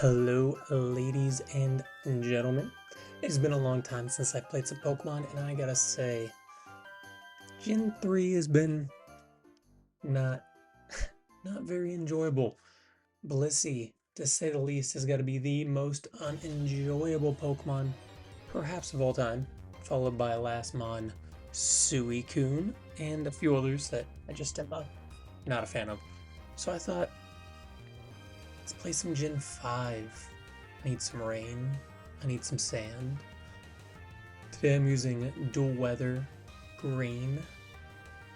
Hello, ladies and gentlemen. It's been a long time since I played some Pokemon, and I gotta say, Gen 3 has been not not very enjoyable. Blissey, to say the least, has got to be the most unenjoyable Pokemon, perhaps of all time, followed by Lastmon, Suicune, and a few others that I just am not a fan of. So I thought, let's play some Gen 5. I need some rain. I need some sand. Today I'm using Dual Weather Green.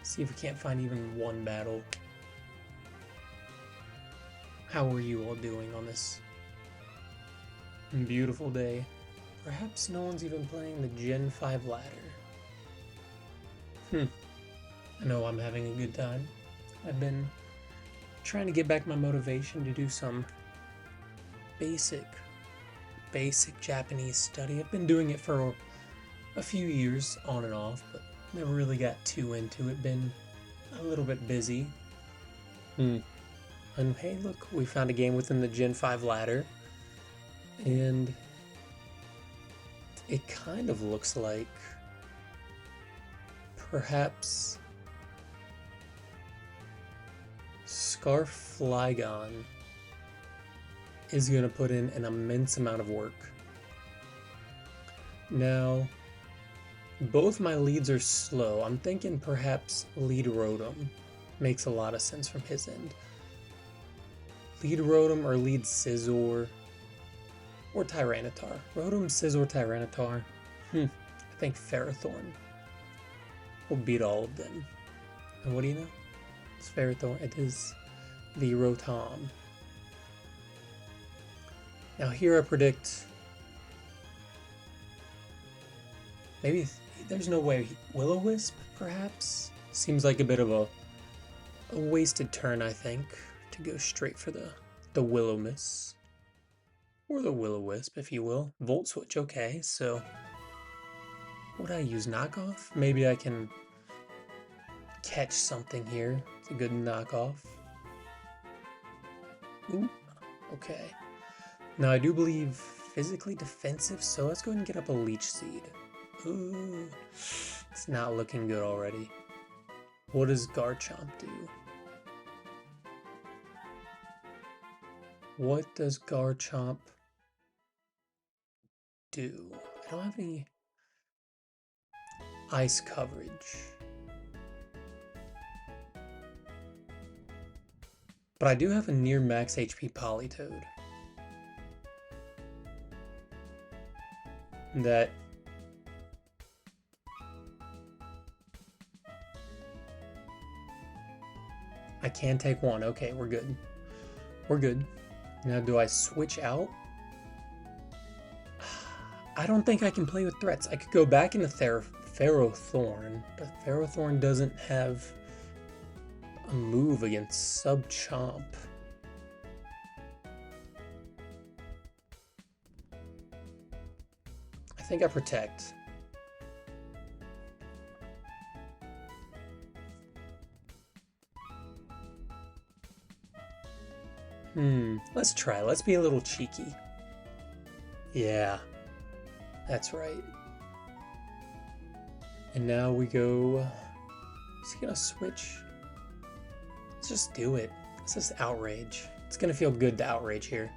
See if we can't find even one battle. How are you all doing on this beautiful day? Perhaps no one's even playing the Gen 5 ladder. I know I'm having a good time. I've been trying to get back my motivation to do some basic Japanese study. I've been doing it for a few years on and off, but never really got too into it. Been a little bit busy. And hey, look, we found a game within the Gen 5 ladder. And it kind of looks like perhaps Scarflygon is going to put in an immense amount of work. Now, both my leads are slow. I'm thinking perhaps Lead Rotom makes a lot of sense from his end. Lead Rotom or Lead Scizor or Tyranitar. Rotom, Scizor, Tyranitar. I think Ferrothorn will beat all of them. And what do you know? It's Ferrothorn. It is the Rotom. Now here I predict maybe there's no way Will-O-Wisp perhaps seems like a bit of a wasted turn, I think, to go straight for the Will-O-Miss or the Will-O-Wisp, if you will. Volt Switch, okay. So would I use knockoff? Maybe I can catch something here. It's a good knockoff. Ooh, okay. Now I do believe physically defensive, so let's go ahead and get up a Leech Seed. Ooh, it's not looking good already. What does Garchomp do? What does Garchomp do? I don't have any ice coverage. But I do have a near max HP Politoed. That I can take one. Okay, we're good. We're good. Now, do I switch out? I don't think I can play with threats. I could go back into Ferrothorn, but Ferrothorn doesn't have a move against Subchomp. I think I protect. Let's try. Let's be a little cheeky. Yeah, that's right. And now we go. Is he gonna switch? Let's just do it. Let's just outrage. It's gonna feel good to outrage here.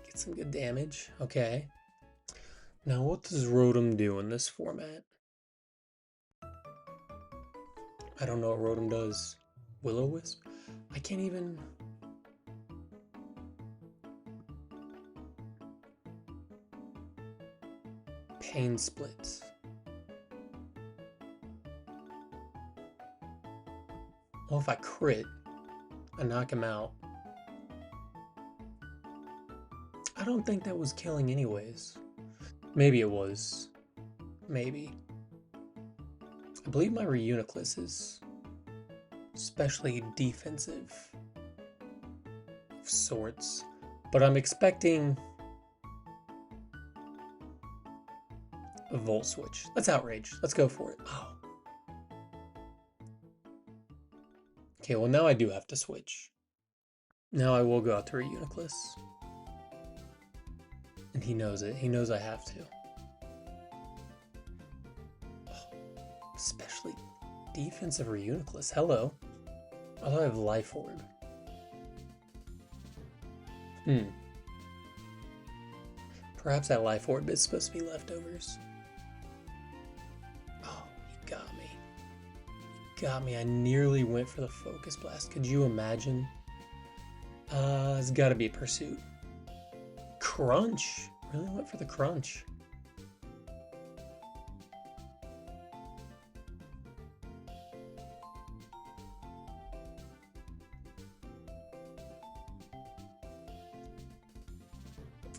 Get some good damage. Okay. Now what does Rotom do in this format? I don't know what Rotom does. Will-O-Wisp? I can't even... Pain Splits. Well, if I crit, I knock him out. I don't think that was killing anyways. Maybe it was. Maybe. I believe my Reuniclus is especially defensive of sorts, but I'm expecting a Volt Switch. Let's outrage. Let's go for it. Oh. Okay, well now I do have to switch. Now I will go out to Reuniclus. And he knows it. He knows I have to. Especially defensive Reuniclus. Hello. Although I have Life Orb. Perhaps that Life Orb is supposed to be leftovers. Oh, he got me. He got me. I nearly went for the Focus Blast. Could you imagine? It's gotta be Pursuit. Crunch. Really went for the Crunch.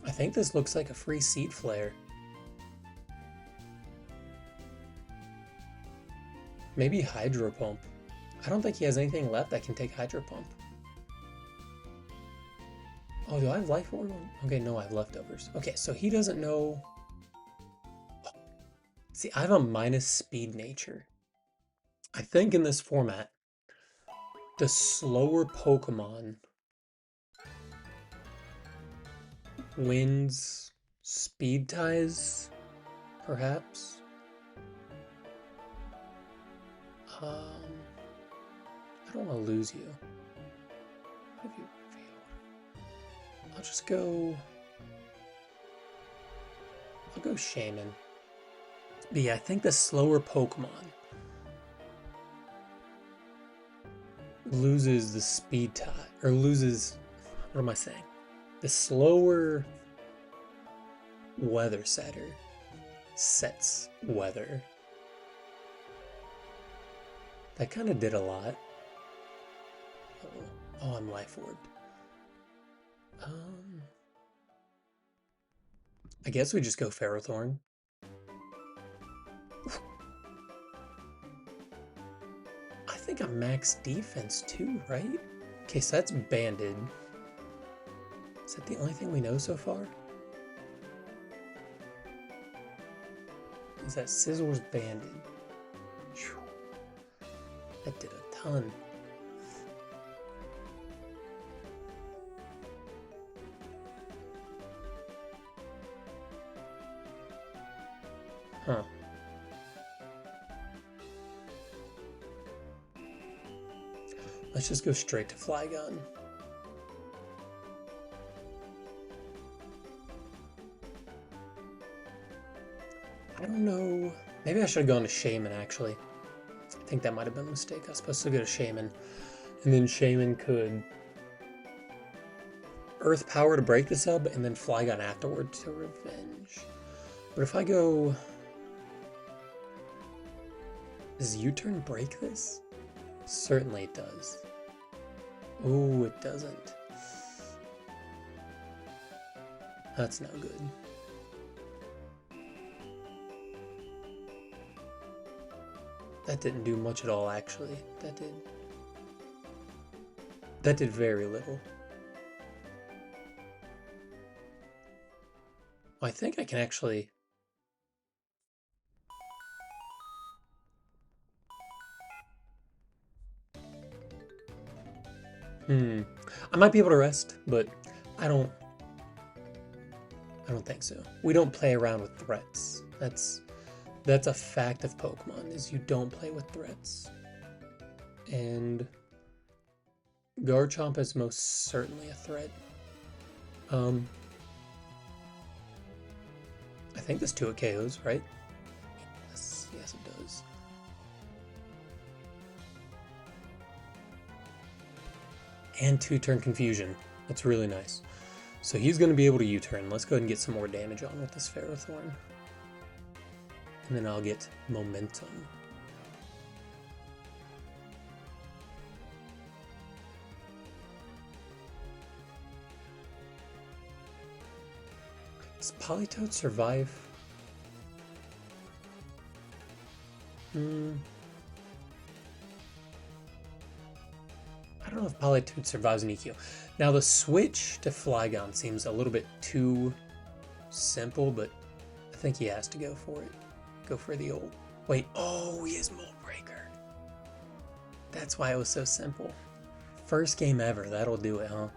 I think this looks like a free Seed Flare. Maybe Hydro Pump. I don't think he has anything left that can take Hydro Pump. Oh, do I have Life Orb? Okay, no, I have leftovers. Okay, so he doesn't know. See, I have a minus speed nature. I think in this format, the slower Pokemon wins speed ties, perhaps. I don't want to lose you. What have you revealed? I'll just go. I'll go Shaman. But yeah, I think the slower Pokemon loses the speed tie, or loses. What am I saying? The slower Weather Setter sets Weather. That kind of did a lot. Oh, I'm Life Orbed. I guess we just go Ferrothorn. I think I'm max defense too, right? Okay, so that's Banded. Is that the only thing we know so far? Is that Scizor's Banded? Whew. That did a ton. Huh. Let's just go straight to Flygon. I don't know. Maybe I should have gone to Shaman, actually. I think that might have been a mistake. I was supposed to go to Shaman. And then Shaman could Earth Power to break the sub, and then Flygon afterward to Revenge. But if I go... Does U-turn break this? Certainly it does. Oh, it doesn't. That's no good. That didn't do much at all, actually. That did very little. I think I can actually... I might be able to rest, but I don't think so. We don't play around with threats. That's a fact of Pokemon, is you don't play with threats. And Garchomp is most certainly a threat. I think this 2 KOs, right? Yes, it does. And 2-turn Confusion. That's really nice. So he's going to be able to U-turn. Let's go ahead and get some more damage on with this Ferrothorn. And then I'll get Momentum. Does Politoed survive? I don't know if Politoed survives an EQ. Now the switch to Flygon seems a little bit too simple, but I think he has to go for it. Go for the old... Wait, oh, he has Mold Breaker. That's why it was so simple. First game ever, that'll do it, huh?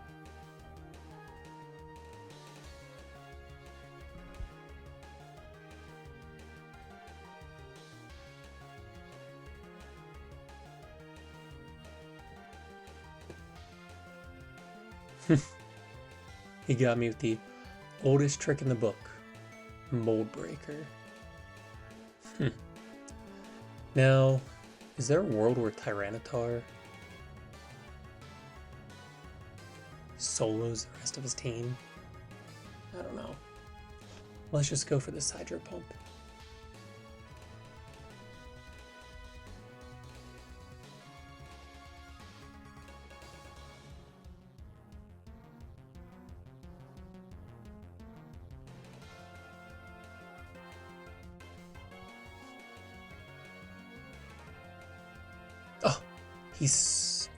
He got me with the oldest trick in the book, Mold Breaker. Now, is there a world where Tyranitar solos the rest of his team? I don't know. Let's just go for this Hydro Pump. Oh, he's...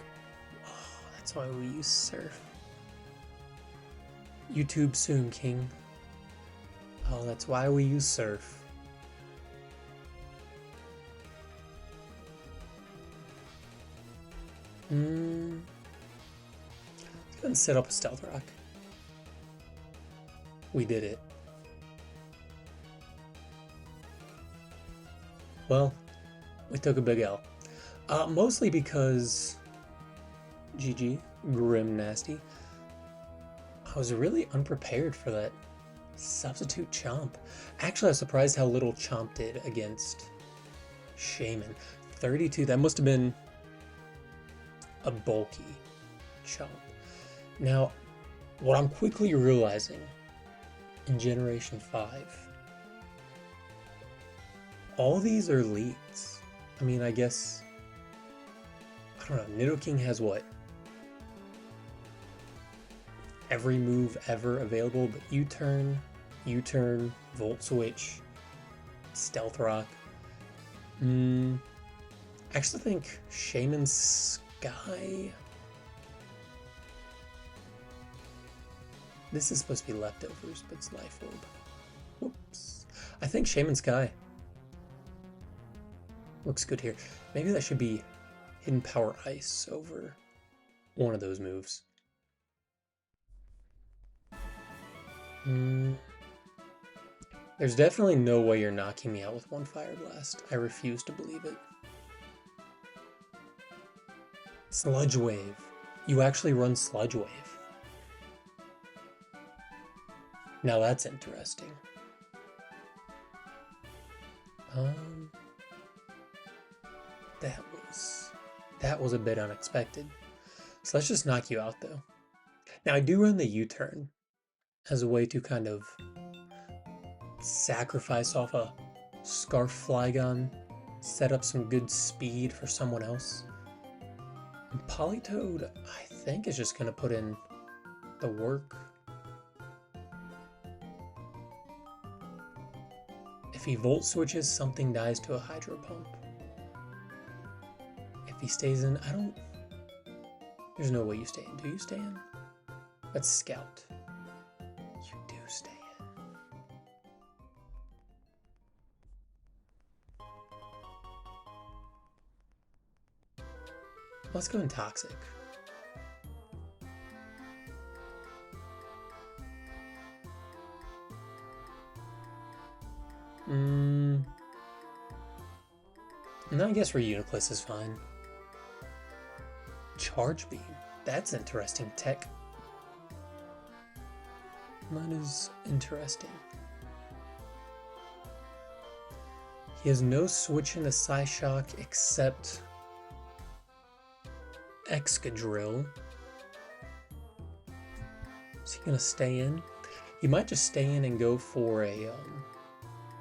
Oh, that's why we use Surf. YouTube soon, King. Oh, that's why we use Surf. Let's go ahead and set up a Stealth Rock. We did it. Well, we took a big L. Mostly because... GG, Grim Nasty. I was really unprepared for that substitute Chomp. Actually, I was surprised how little Chomp did against Shaman. 32, that must have been a bulky Chomp. Now, what I'm quickly realizing in Generation 5, all these are leads. I mean, I guess, I don't know, Nidoking has what? Every move ever available, but U-turn, Volt Switch, Stealth Rock. I actually think Shaman's Sky. This is supposed to be leftovers, but it's Life Orb. Whoops. I think Shaman Sky looks good here. Maybe that should be Hidden Power Ice over one of those moves. There's definitely no way you're knocking me out with one Fire Blast. I refuse to believe it. Sludge Wave. You actually run Sludge Wave. Now that's interesting. That was a bit unexpected. So let's just knock you out though. Now I do run the U-turn as a way to kind of sacrifice off a Scarf Flygon, set up some good speed for someone else. And Politoed, I think, is just gonna put in the work. If he Volt Switches, something dies to a Hydro Pump. If he stays in, there's no way you stay in. Do you stay in? Let's Scout. You do stay in. Let's go in Toxic. And I guess Reuniclus is fine. Charge Beam. That's interesting tech. That is interesting. He has no switch into Psyshock except Excadrill. Is he gonna stay in? He might just stay in and go for a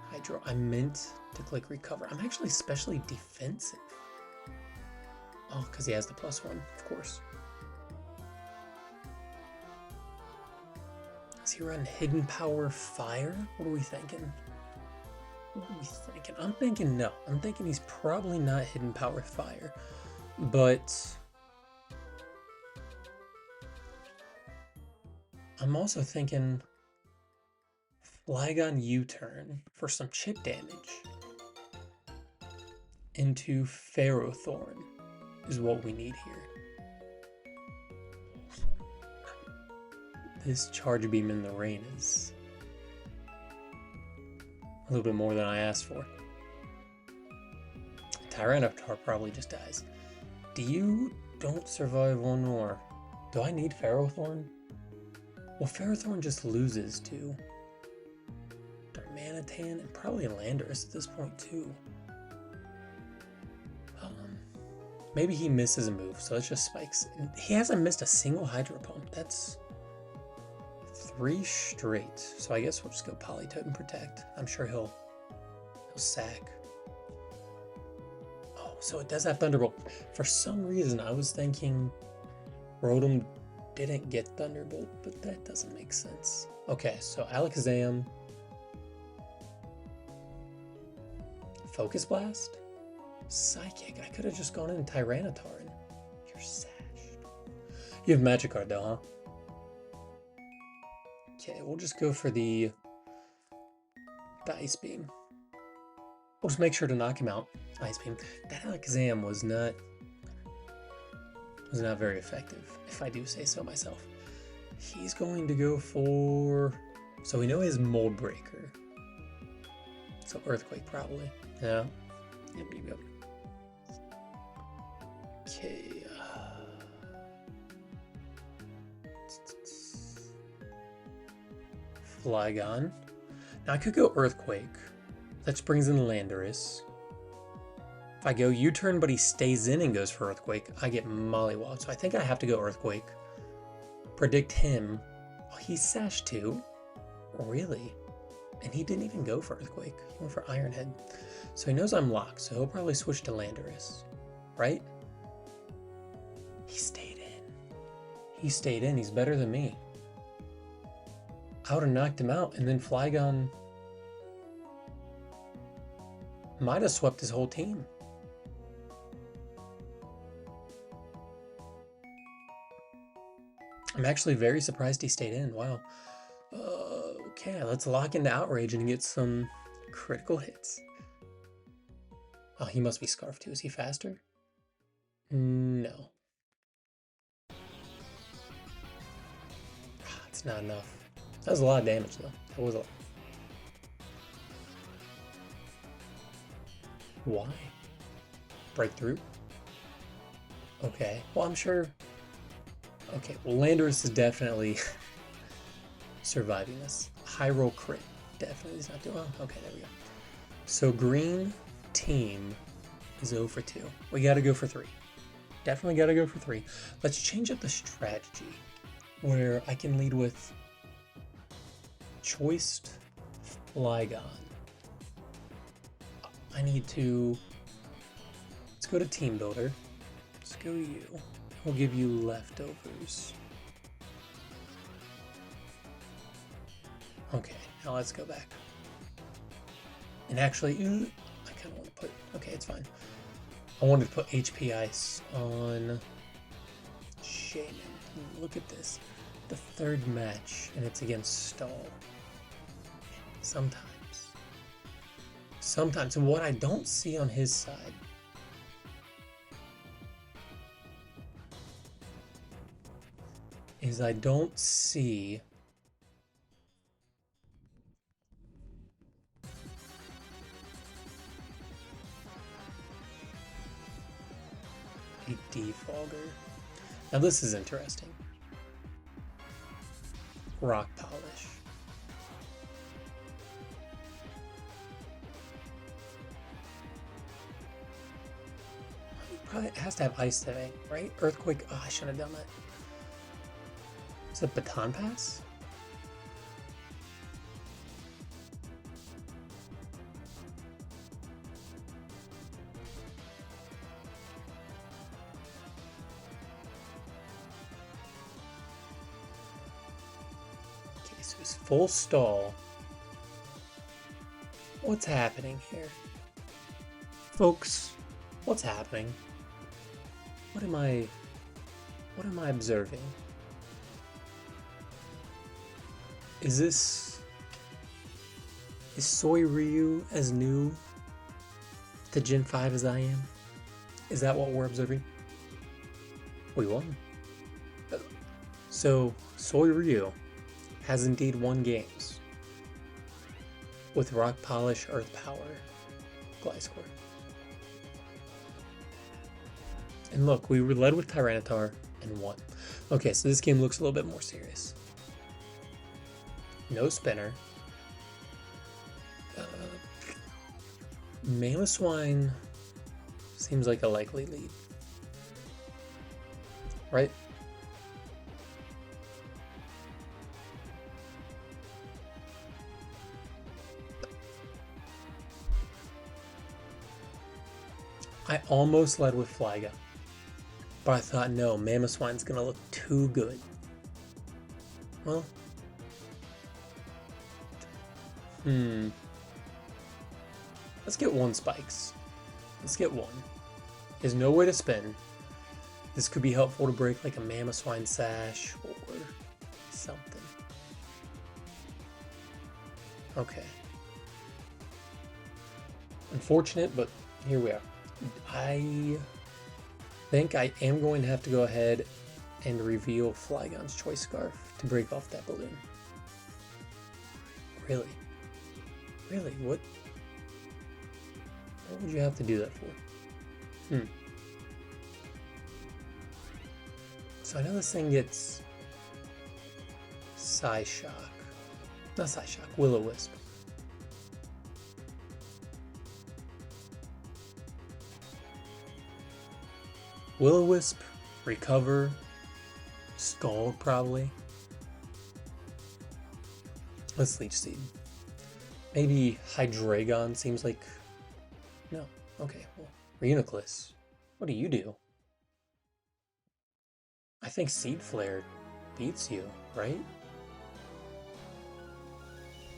Hydro. I meant to click Recover. I'm actually especially defensive. Oh, because he has the +1, of course. Is he running Hidden Power Fire? What are we thinking? I'm thinking no. I'm thinking he's probably not Hidden Power Fire. But I'm also thinking Flygon U-turn for some chip damage into Ferrothorn is what we need here. This Charge Beam in the rain is a little bit more than I asked for. Tyranitar probably just dies. Do you don't survive one more? Do I need Ferrothorn? Well, Ferrothorn just loses to Darmanitan and probably Landorus at this point too. Maybe he misses a move, so it's just spikes. And he hasn't missed a single Hydro Pump. That's 3 straight. So I guess we'll just go Politoed and Protect. I'm sure he'll sack. Oh, so it does have Thunderbolt. For some reason, I was thinking Rotom didn't get Thunderbolt, but that doesn't make sense. Okay, so Alakazam. Focus Blast? Psychic. I could have just gone in Tyranitar and you're sashed. You have Magikarp though, huh? Okay, we'll just go for the Ice Beam. We'll just make sure to knock him out. Ice Beam. That Alakazam was not very effective, if I do say so myself. He's going to go for... So we know his Mold Breaker. So Earthquake probably. Yeah. Yep, you go. Okay. Flygon. Now I could go Earthquake. That just brings in Landorus. If I go U-turn but he stays in and goes for Earthquake, I get Mollywog. So I think I have to go Earthquake. Predict him. Oh, he's Sash too? Really? And he didn't even go for Earthquake. He went for Iron Head. So he knows I'm locked, so he'll probably switch to Landorus. Right? He stayed in. He stayed in. He's better than me. I would have knocked him out, and then Flygon might have swept his whole team. I'm actually very surprised he stayed in. Wow. Okay, let's lock into Outrage and get some critical hits. Oh, he must be Scarf too. Is he faster? No. It's not enough. That was a lot of damage though. That was a lot. Why? Breakthrough? Okay. Well, I'm sure... Okay, well, Landorus is definitely surviving this. High roll crit. Definitely is not doing well. Okay, there we go. So green team is 0 for 2. We gotta go for 3. Definitely gotta go for 3. Let's change up the strategy where I can lead with Choiced Flygon. I need to... Let's go to Team Builder. Let's go to you. We'll give you Leftovers. Okay, now let's go back. And actually, I kind of want to put... Okay, it's fine. I wanted to put HP Ice on Shaman. Look at this. The third match, and it's against Stall. Sometimes. And what I don't see on his side is I don't see a Defogger. Now this is interesting. Rock Polish. Probably has to have Ice today, right? Earthquake. Oh, I shouldn't have done that. Is it Baton Pass? Okay, so it's full stall. What's happening here? Folks, what's happening? What am I observing? Is Soy Ryu as new to Gen 5 as I am? Is that what we're observing? We won. So Soy Ryu has indeed won games with Rock Polish, Earth Power, Gliscor. And look, we were led with Tyranitar and won. Okay, so this game looks a little bit more serious. No spinner. Mamoswine seems like a likely lead. Right? I almost led with Flyga, but I thought, no, Mamoswine's gonna look too good. Well, let's get one spikes. Let's get one. There's no way to spin. This could be helpful to break like a Mamoswine Sash or something. Okay. Unfortunate, but here we are. I think I am going to have to go ahead and reveal Flygon's Choice Scarf to break off that balloon. Really? Really? What would you have to do that for? So I know this thing gets Psyshock. Not Psyshock, Will-O-Wisp. Will-O-Wisp, Recover, Scald probably. Let's Leech Seed. Maybe Hydreigon seems like... No. Okay, well, Reuniclus. What do you do? I think Seed Flare beats you, right?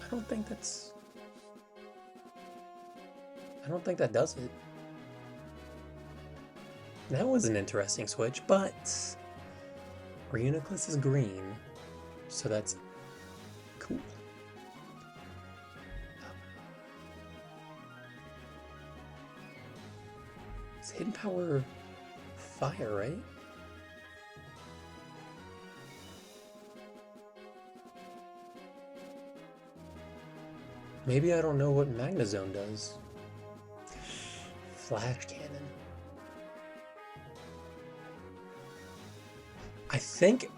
I don't think that does it. That was an interesting switch, but Reuniclus is green, so that's cool. It's Hidden Power Fire, right? Maybe I don't know what Magnezone does. Flash Cannon. I think...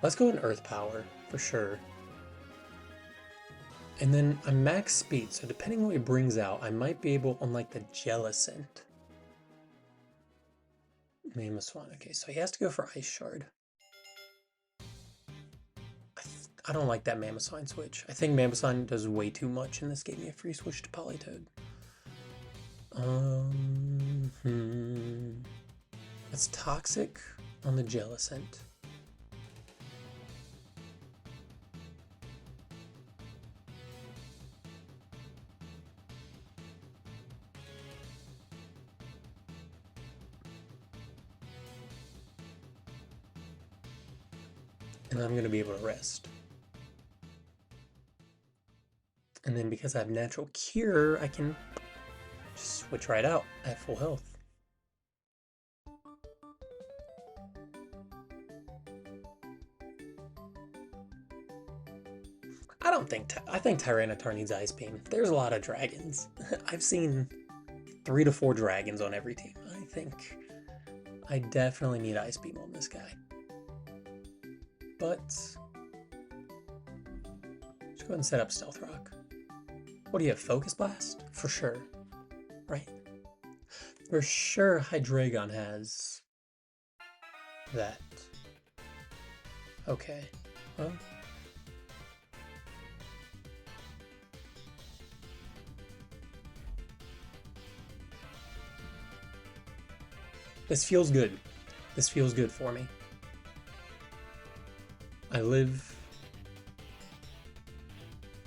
Let's go in Earth Power, for sure. And then I'm max speed, so depending on what it brings out, I might be able, on like the Jellicent. Mamoswine. Okay, so he has to go for Ice Shard. I don't like that Mamoswine switch. I think Mamoswine does way too much, and this gave me a free switch to Politoed. That's Toxic on the Jellicent. And I'm going to be able to rest. And then because I have Natural Cure, I can just switch right out at full health. I think Tyranitar needs Ice Beam. There's a lot of dragons. I've seen 3 to 4 dragons on every team. I think I definitely need Ice Beam on this guy. But let's go ahead and set up Stealth Rock. What do you have? Focus Blast? For sure. Right? For sure Hydreigon has that. Okay. Well. This feels good. This feels good for me. I live...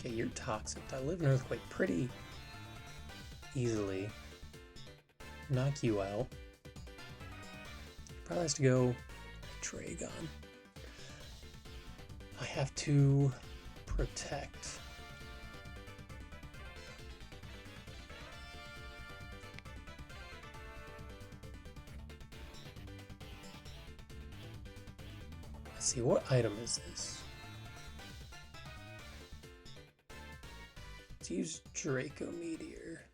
Okay, you're toxic. I live in Earthquake pretty easily. Knock you out. Probably has to go Dragon. I have to protect. Let's see, what item is this? Let's use Draco Meteor.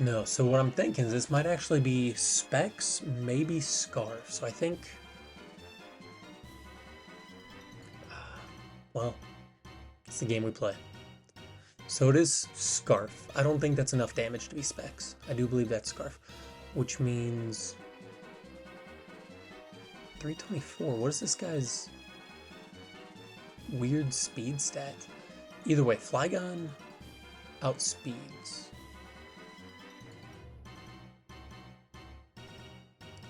No, so what I'm thinking is this might actually be Specs, maybe Scarf. So I think, well, it's the game we play. So it is Scarf. I don't think that's enough damage to be Specs. I do believe that's Scarf, which means 324. What is this guy's weird speed stat? Either way, Flygon outspeeds.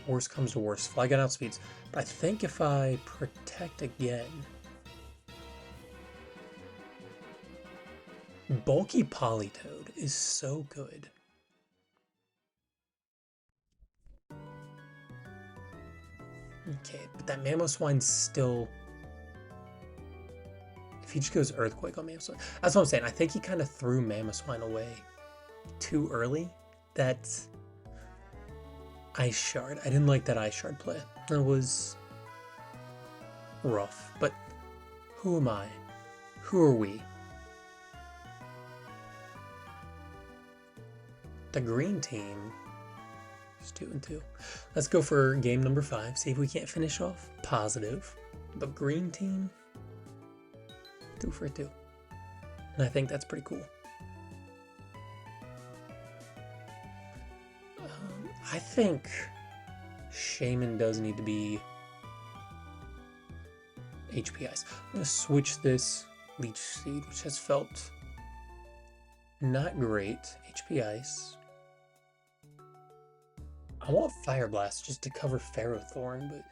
Worst comes to worst, Flygon outspeeds. But I think if I protect again, bulky Politoed is so good. Okay, but that Mamoswine's still... If he just goes Earthquake on Mamoswine... That's what I'm saying. I think he kind of threw Mamoswine away too early. That Ice Shard. I didn't like that Ice Shard play. That was rough. But who am I? Who are we? The green team is 2-2. Let's go for game number 5. See if we can't finish off positive. The green team, 2 for 2. And I think that's pretty cool. I think Shaman does need to be HP Ice. I'm going to switch this Leech Seed, which has felt not great. HP Ice. I want Fire Blast just to cover Ferrothorn, but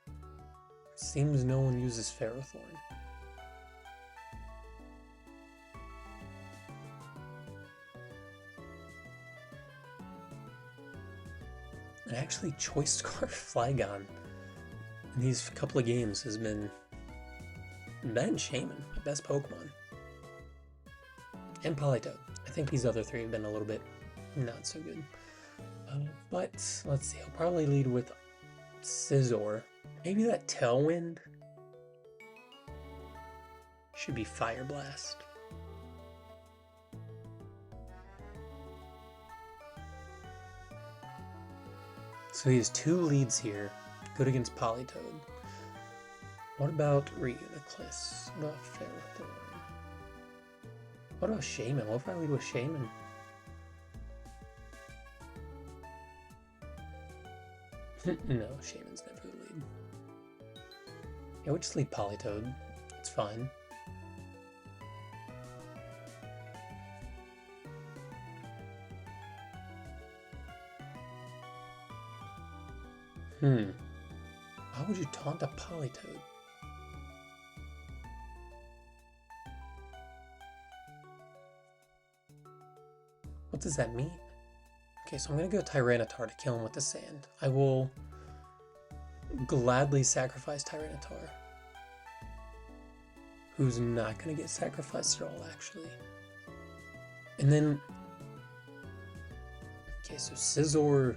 it seems no one uses Ferrothorn. And actually, Choice Scarf Flygon in these couple of games has been that and Shaman, my best Pokemon. And Politoed. I think these other three have been a little bit not so good. But let's see, I'll probably lead with Scizor. Maybe that Tailwind should be Fire Blast. So he has 2 leads here, good against Politoed. What about Reuniclus? What about Ferrothorn? What about Shaman? What if I lead with Shaman? No, Shaman's never the lead. Yeah, we'll just lead Politoed. It's fine. Why would you taunt a Politoed? What does that mean? Okay, so I'm gonna go Tyranitar to kill him with the sand. I will gladly sacrifice Tyranitar, who's not gonna get sacrificed at all, actually. And then, okay, so Scizor.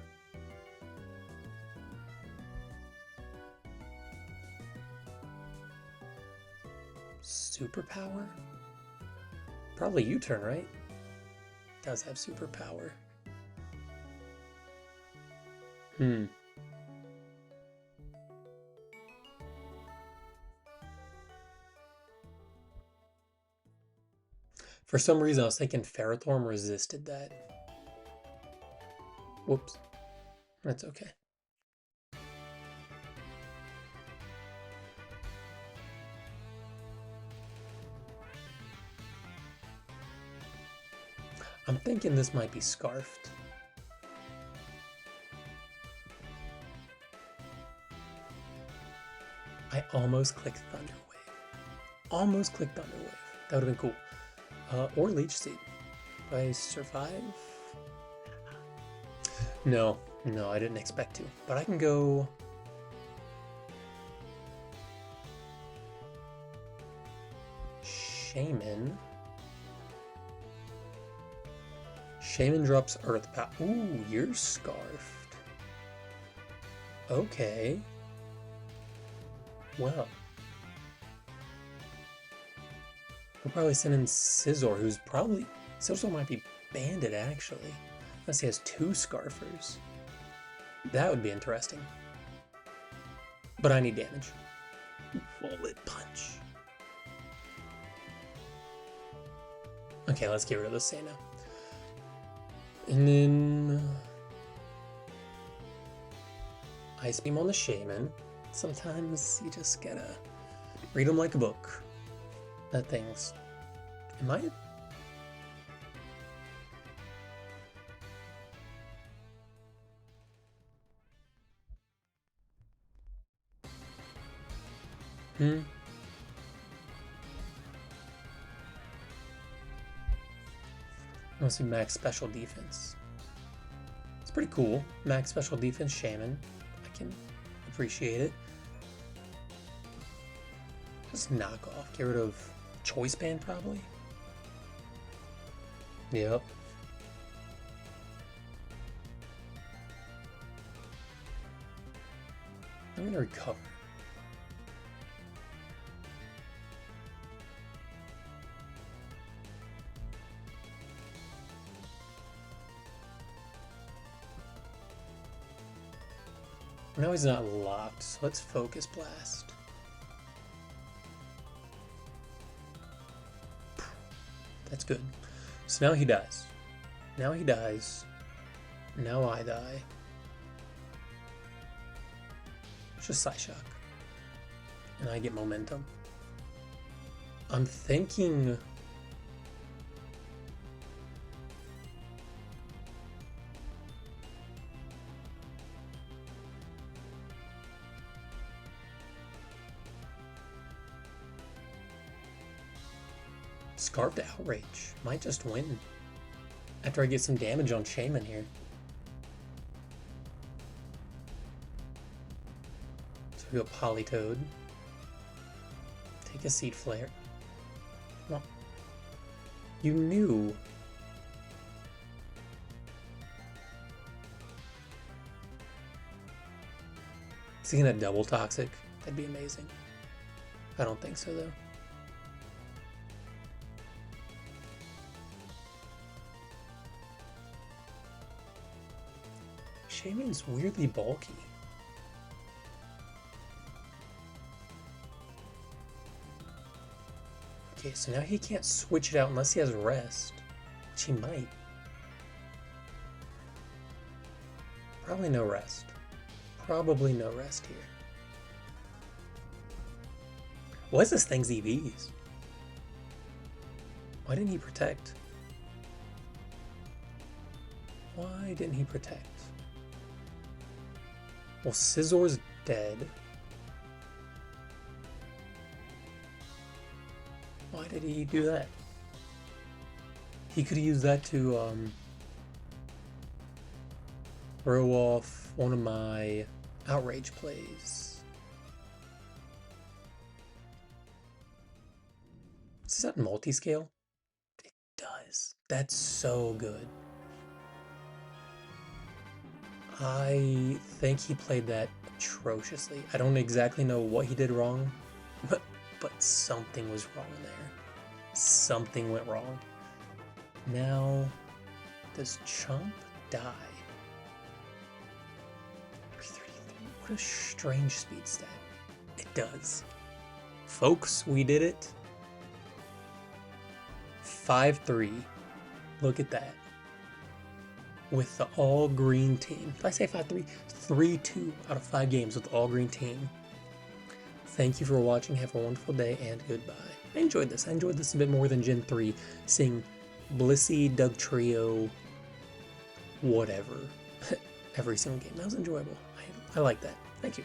Superpower? Probably U-turn, right? Does have superpower. For some reason, I was thinking Ferrothorn resisted that. Whoops. That's okay. I'm thinking this might be Scarfed. I almost clicked Thunder Wave. Almost clicked Thunder Wave. That would have been cool. Or Leech Seed. Do I survive? No, I didn't expect to. But I can go... Shaman. Shaman drops Earth Power. Ooh, you're Scarfed. Okay. Well. We'll probably send in Scizor, who's probably... Scizor might be banded, actually. Unless he has 2 Scarfers. That would be interesting. But I need damage. Bullet Punch. Okay, let's get rid of the Sana. And then... Ice Beam on the Shaman. Sometimes you just gotta read them like a book. That thing's... Am I... Let's see, max special defense. It's pretty cool. Max special defense Shaman. I can appreciate it. Just knock off. Get rid of Choice Band, probably. Yep. I'm gonna recover. Now he's not locked, so let's Focus Blast. That's good. So now he dies. Now he dies. Now I die. It's just Psyshock. And I get momentum. I'm thinking... Scarfed Outrage. Might just win. After I get some damage on Shaman here. So we go Politoed. Take a Seed Flare. Well, you knew. Is he gonna double Toxic? That'd be amazing. I don't think so though. Shaman's weirdly bulky. Okay, so now he can't switch it out unless he has Rest, which he might. Probably no Rest. Probably no Rest here. What is this thing's EVs? Why didn't he protect? Why didn't he protect? Well, Scizzor's dead. Why did he do that? He could have used that to throw off one of my Outrage plays. Does that multi-scale? It does. That's so good. I think he played that atrociously. I don't exactly know what he did wrong, but something was wrong there. Something went wrong. Now, does Chomp die? 333. What a strange speed stat. It does. Folks, we did it. 5-3. Look at that. With the all-green team. Did I say 5-3? 3-2 out of 5 games with the all-green team. Thank you for watching. Have a wonderful day and goodbye. I enjoyed this. I enjoyed this a bit more than Gen 3. Seeing Blissey, Dugtrio, whatever. Every single game. That was enjoyable. I like that. Thank you.